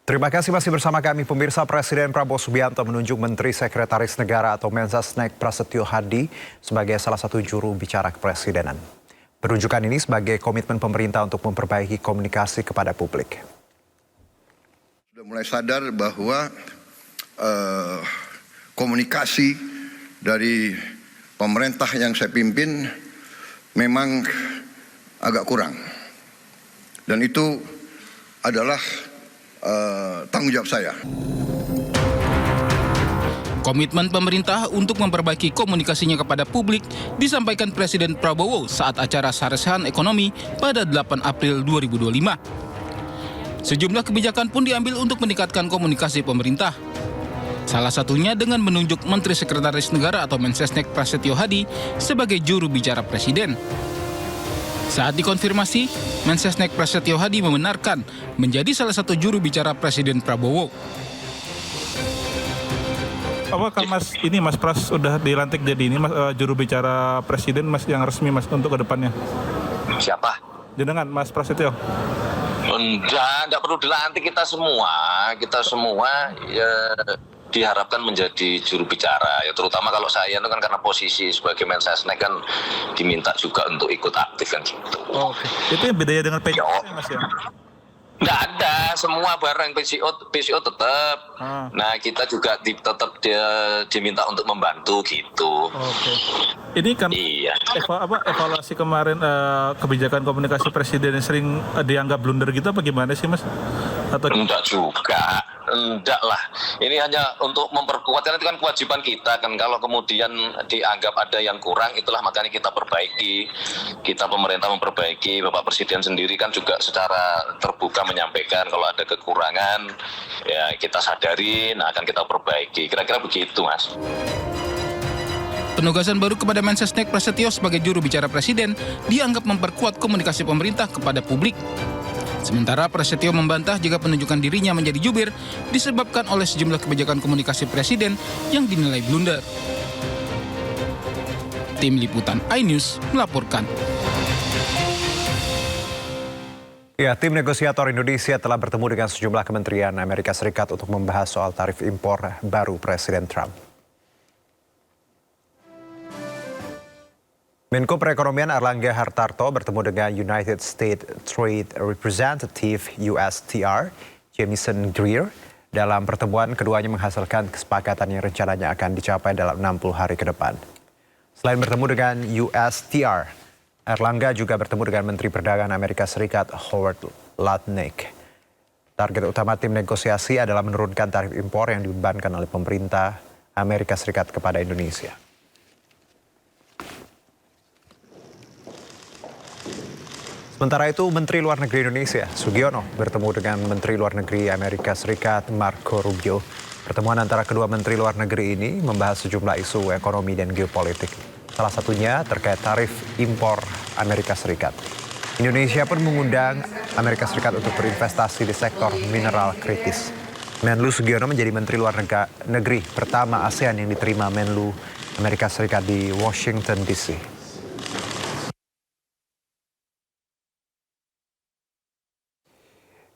Terima kasih masih bersama kami pemirsa. Presiden Prabowo Subianto menunjuk Menteri Sekretaris Negara atau Mensesnek Prasetyo Hadi sebagai salah satu juru bicara kepresidenan. Penunjukan ini sebagai komitmen pemerintah untuk memperbaiki komunikasi kepada publik. Sudah mulai sadar bahwa komunikasi dari pemerintah yang saya pimpin memang agak kurang. Dan itu adalah tanggung jawab saya. Komitmen pemerintah untuk memperbaiki komunikasinya kepada publik disampaikan Presiden Prabowo saat acara Saresan Ekonomi pada 8 April 2025. Sejumlah kebijakan pun diambil untuk meningkatkan komunikasi pemerintah. Salah satunya dengan menunjuk Menteri Sekretaris Negara atau Mensesnek Prasetyo Hadi sebagai juru bicara Presiden. Saat dikonfirmasi, Mensesnek Prasetyo Hadi membenarkan menjadi salah satu juru bicara Presiden Prabowo. Apakah Mas Pras sudah dilantik jadi ini juru bicara Presiden yang resmi Mas untuk kedepannya? Siapa? Jenengan Mas Prasetyo. Enggak perlu dilantik, kita semua ya diharapkan menjadi juru bicara, ya terutama kalau saya itu kan karena posisi sebagai Mensesnek kan diminta juga untuk ikut aktif kan gitu. Oh, oke. Itu yang bedanya dengan PJS ya, Mas ya? Nggak ada, semua barang PCO tetap. Nah kita juga tetap diminta untuk membantu gitu. Oke. Ini kan Iya. evaluasi kemarin kebijakan komunikasi presiden yang sering dianggap blunder gitu apa gimana sih Mas? Atau Enggak juga, enggak lah. Ini hanya untuk memperkuat, karena itu kan kewajiban kita kan. Kalau kemudian dianggap ada yang kurang, itulah makanya kita perbaiki. Kita pemerintah memperbaiki, Bapak Presiden sendiri kan juga secara terbuka menyampaikan kalau ada kekurangan, ya kita sadari, nah akan kita perbaiki. Kira-kira begitu, Mas. Penugasan baru kepada Mensesnek Prasetyo sebagai juru bicara Presiden dianggap memperkuat komunikasi pemerintah kepada publik. Sementara Prasetyo membantah jika penunjukan dirinya menjadi jubir disebabkan oleh sejumlah kebijakan komunikasi Presiden yang dinilai blunder. Tim Liputan iNews melaporkan. Ya, tim negosiator Indonesia telah bertemu dengan sejumlah kementerian Amerika Serikat untuk membahas soal tarif impor baru Presiden Trump. Menko Perekonomian Erlangga Hartarto bertemu dengan United States Trade Representative USTR Jamieson Greer. Dalam pertemuan, keduanya menghasilkan kesepakatan yang rencananya akan dicapai dalam 60 hari ke depan. Selain bertemu dengan USTR, Erlangga juga bertemu dengan Menteri Perdagangan Amerika Serikat Howard Lutnick. Target utama tim negosiasi adalah menurunkan tarif impor yang dibebankan oleh pemerintah Amerika Serikat kepada Indonesia. Sementara itu, Menteri Luar Negeri Indonesia, Sugiono, bertemu dengan Menteri Luar Negeri Amerika Serikat, Marco Rubio. Pertemuan antara kedua Menteri Luar Negeri ini membahas sejumlah isu ekonomi dan geopolitik. Salah satunya terkait tarif impor Amerika Serikat. Indonesia pun mengundang Amerika Serikat untuk berinvestasi di sektor mineral kritis. Menlu Sugiono menjadi Menteri Luar Negeri pertama ASEAN yang diterima Menlu Amerika Serikat di Washington, D.C.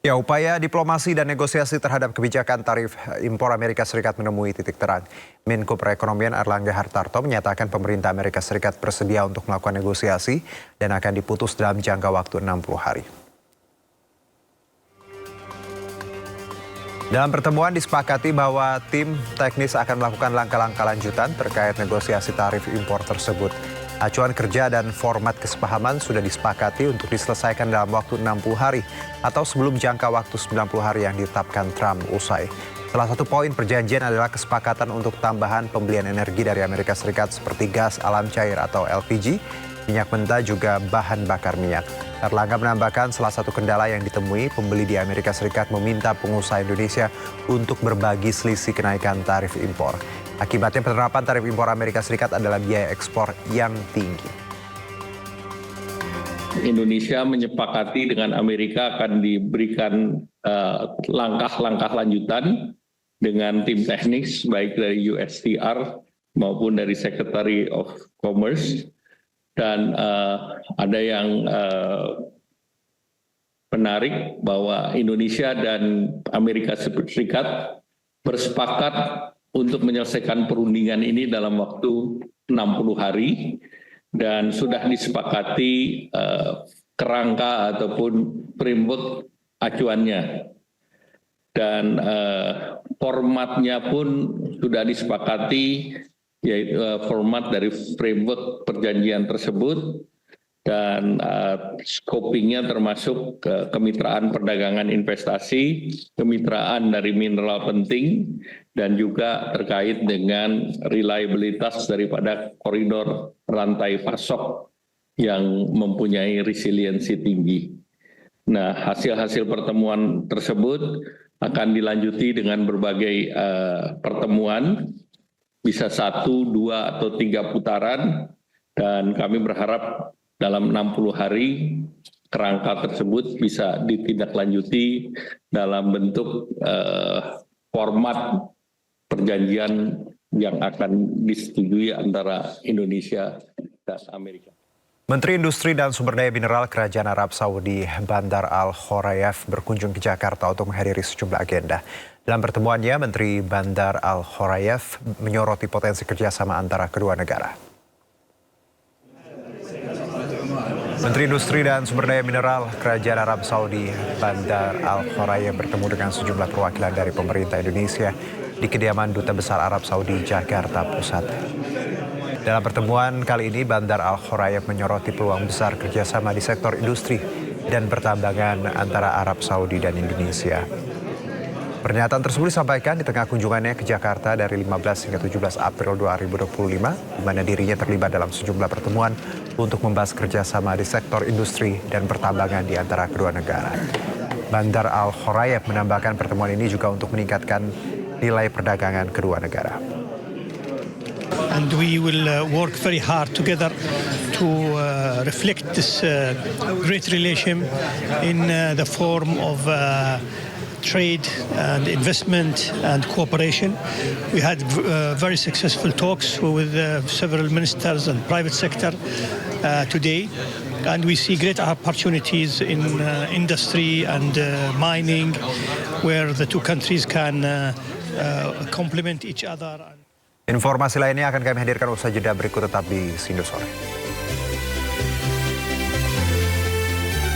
Ya, upaya diplomasi dan negosiasi terhadap kebijakan tarif impor Amerika Serikat menemui titik terang. Menko Perekonomian Erlangga Hartarto menyatakan pemerintah Amerika Serikat bersedia untuk melakukan negosiasi dan akan diputus dalam jangka waktu 60 hari. Dalam pertemuan disepakati bahwa tim teknis akan melakukan langkah-langkah lanjutan terkait negosiasi tarif impor tersebut. Acuan kerja dan format kesepahaman sudah disepakati untuk diselesaikan dalam waktu 60 hari atau sebelum jangka waktu 90 hari yang ditetapkan Trump usai. Salah satu poin perjanjian adalah kesepakatan untuk tambahan pembelian energi dari Amerika Serikat seperti gas alam cair atau LPG, minyak mentah juga bahan bakar minyak. Erlangga menambahkan salah satu kendala yang ditemui pembeli di Amerika Serikat meminta pengusaha Indonesia untuk berbagi selisih kenaikan tarif impor. Akibatnya penerapan tarif impor Amerika Serikat adalah biaya ekspor yang tinggi. Indonesia menyepakati dengan Amerika akan diberikan langkah-langkah lanjutan dengan tim teknis baik dari USTR maupun dari Secretary of Commerce, dan ada yang menarik bahwa Indonesia dan Amerika Serikat bersepakat untuk menyelesaikan perundingan ini dalam waktu 60 hari dan sudah disepakati kerangka ataupun framework acuannya. Dan formatnya pun sudah disepakati, yaitu format dari framework perjanjian tersebut, dan scopingnya termasuk kemitraan perdagangan investasi, kemitraan dari mineral penting, dan juga terkait dengan reliabilitas daripada koridor rantai pasok yang mempunyai resiliensi tinggi. Nah, hasil-hasil pertemuan tersebut akan dilanjuti dengan berbagai pertemuan, bisa 1, 2, atau 3 putaran, dan kami berharap dalam 60 hari kerangka tersebut bisa ditindaklanjuti dalam bentuk format perjanjian yang akan disetujui antara Indonesia dan Amerika. Menteri Industri dan Sumber Daya Mineral Kerajaan Arab Saudi Bandar Al Khorayef berkunjung ke Jakarta untuk menghadiri sejumlah agenda. Dalam pertemuannya, Menteri Bandar Al Khorayef menyoroti potensi kerjasama antara kedua negara. Menteri Industri dan Sumber Daya Mineral Kerajaan Arab Saudi Bandar Al Khorayef bertemu dengan sejumlah perwakilan dari pemerintah Indonesia di kediaman Duta Besar Arab Saudi Jakarta Pusat. Dalam pertemuan kali ini, Bandar Al Khorayef menyoroti peluang besar kerjasama di sektor industri dan pertambangan antara Arab Saudi dan Indonesia. Pernyataan tersebut disampaikan di tengah kunjungannya ke Jakarta dari 15 hingga 17 April 2025, di mana dirinya terlibat dalam sejumlah pertemuan untuk membahas kerjasama di sektor industri dan pertambangan di antara kedua negara. Bandar Al Khorayef menambahkan pertemuan ini juga untuk meningkatkan nilai perdagangan kedua negara. And we will work very hard together to reflect this great relation in the form of trade and investment and cooperation. We had very successful talks with several ministers and private sector today, and we see great opportunities in industry and mining, where the two countries can complement each other. Informasi lainnya akan kami hadirkan usai jeda berikut, tetap di Sindo Sore.